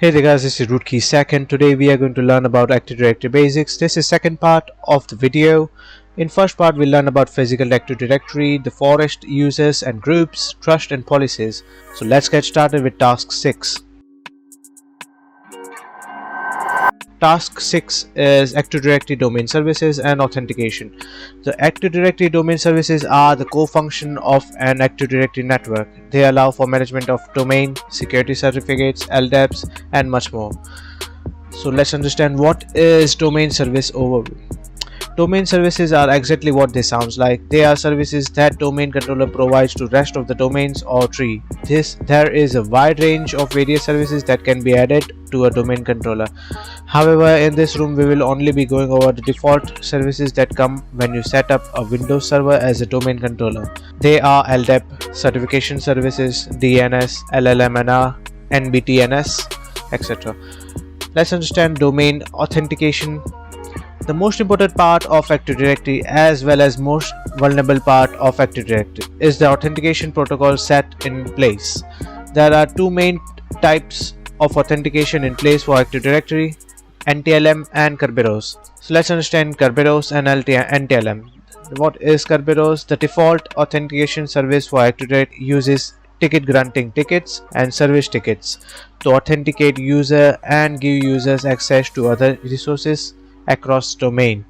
Hey there guys, this is Rootkey Second. Today we are going to learn about Active Directory basics. This is second part of the video. In first part we'll learn about physical Active Directory, the forest, users and groups, trust and policies. So let's get started with task 6. Task 6 is Active Directory domain services and authentication. The Active Directory domain services are the core function of an Active Directory network. They allow for management of domain, security certificates, LDAPs, and much more. So let's understand what is domain service overview. Domain services are exactly what they sounds like. They are services that domain controller provides to rest of the domains or tree. There is a wide range of various services that can be added to a domain controller. However, in this room we will only be going over the default services that come when you set up a Windows server as a domain controller. They are LDAP, certification services, DNS, LLMNR, NBTNS, etc. Let's understand domain authentication. The most important part of Active Directory as well as most vulnerable part of Active Directory is the authentication protocol set in place. There are two main types of authentication in place for Active Directory, NTLM and Kerberos. So let's understand Kerberos and NTLM. What is Kerberos? The default authentication service for Active Directory uses ticket granting tickets and service tickets to authenticate user and give users access to other resources across domain.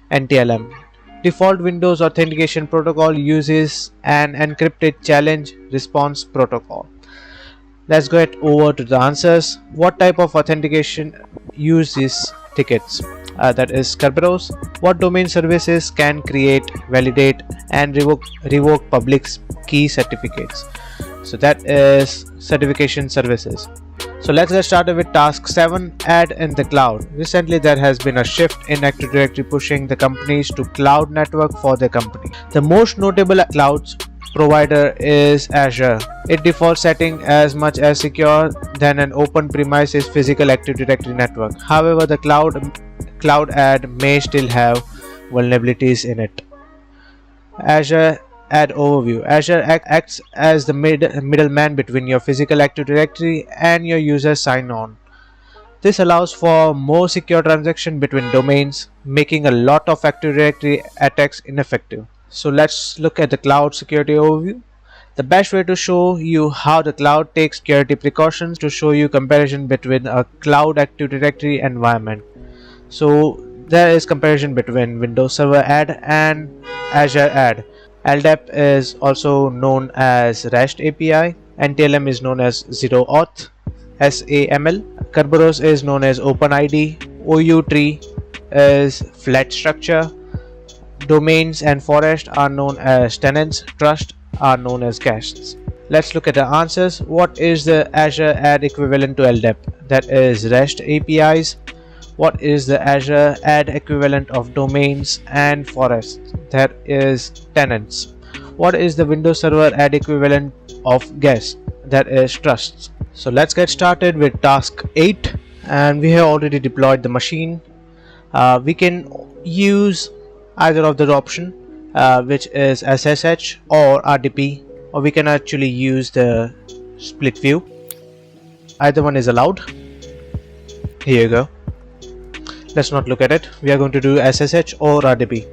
NTLM, default Windows authentication protocol, uses an encrypted challenge response protocol. Let's get over to the answers. What type of authentication uses tickets? That is Kerberos. What domain services can create, validate and revoke public key certificates? So that is certification services. So let's get started with task 7, add in the cloud. Recently there has been a shift in Active Directory pushing the companies to cloud network for their company. The most notable cloud provider is Azure. It defaults setting as much as secure than an open premises physical Active Directory network. However, the cloud add may still have vulnerabilities in it. Azure Ad overview. Azure acts as the middleman between your physical Active Directory and your user sign-on. This allows for more secure transaction between domains, making a lot of Active Directory attacks ineffective. So let's look at the cloud security overview. The best way to show you how the cloud takes security precautions to show you comparison between a cloud Active Directory environment. So there is comparison between Windows Server Ad and Azure Ad. LDAP is also known as REST API, NTLM is known as Zero Auth, SAML, Kerberos is known as OpenID, OU tree is flat structure, domains and forest are known as tenants, trust are known as guests. Let's look at the answers. What is the Azure Ad equivalent to LDAP? That is REST APIs. What is the Azure Ad equivalent of domains and forests? That is tenants. What is the Windows Server Ad equivalent of guests? That is trusts. So let's get started with task 8, and we have already deployed the machine. We can use either of the option, which is SSH or RDP, or we can actually use the split view. Either one is allowed. Here you go. Let's not look at it. We are going to do SSH or RDP.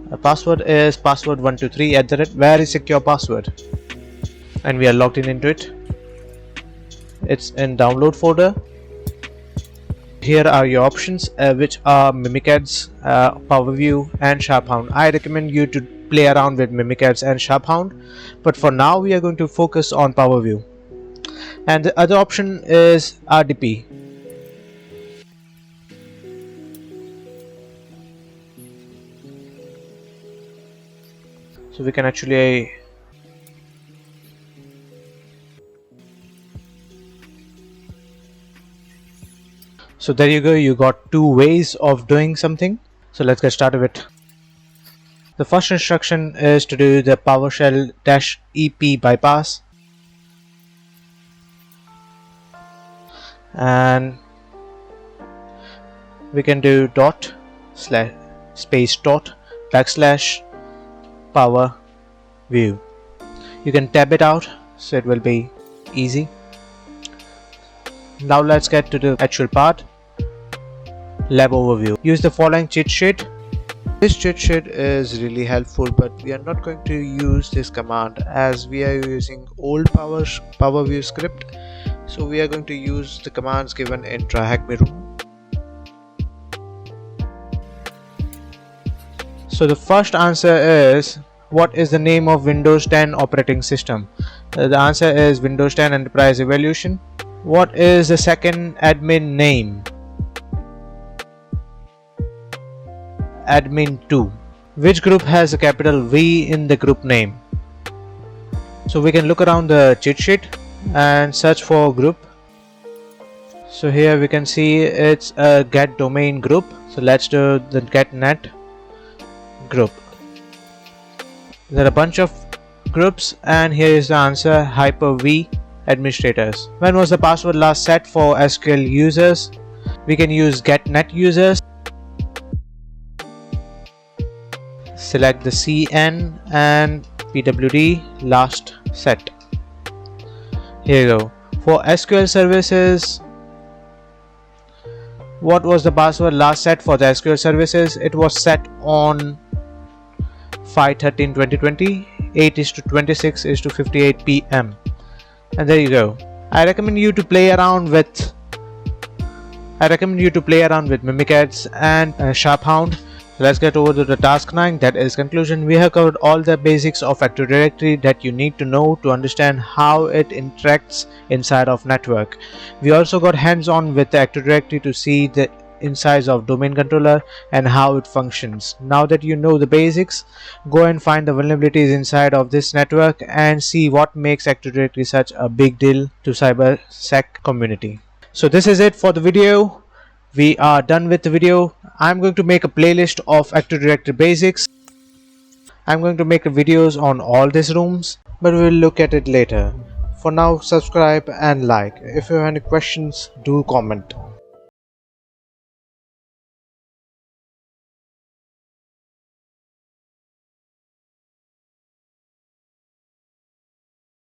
The password is password123 @ very secure password, and we are logged into it. It's in download folder. Here are your options, which are Mimikatz, PowerView and SharpHound. I recommend you to play around with Mimikatz and SharpHound, but for now we are going to focus on PowerView. And the other option is RDP. So we can actually so there you go, you got two ways of doing something. So let's get started with. The first instruction is to do the PowerShell-EP bypass, and we can do dot slash space dot backslash power view. You can tab it out, so it will be easy. Now let's get to the actual part. Lab overview. Use the following cheat sheet. This cheat sheet is really helpful, but we are not going to use this command as we are using old power view script. So we are going to use the commands given in Tryhackme room. So the first answer is, what is the name of Windows 10 operating system? The answer is Windows 10 Enterprise Evolution. What is the second admin name? Admin 2. Which group has a capital V in the group name? So we can look around the cheat sheet and search for group. So here we can see it's a get domain group. So let's do the getnet group. There are a bunch of groups, and here is the answer: Hyper-V administrators. When was the password last set for SQL users? We can use getnet users. Select the CN and PWD last set. Here you go. For SQL services, what was the password last set for the SQL services? It was set on 5/13/2020, 8:26:58 PM. And there you go. I recommend you to play around with Mimikatz and Sharphound. Let's get over to the task 9, that is conclusion. We have covered all the basics of Active Directory that you need to know to understand how it interacts inside of network. We also got hands-on with the Active Directory to see the insides of domain controller and how it functions. Now that you know the basics, go and find the vulnerabilities inside of this network and see what makes Active Directory such a big deal to cybersec community. So this is it for the video. We are done with the video. I'm going to make a playlist of Active Directory basics. I'm going to make videos on all these rooms, but we'll look at it later. For now, subscribe and like. If you have any questions, do comment.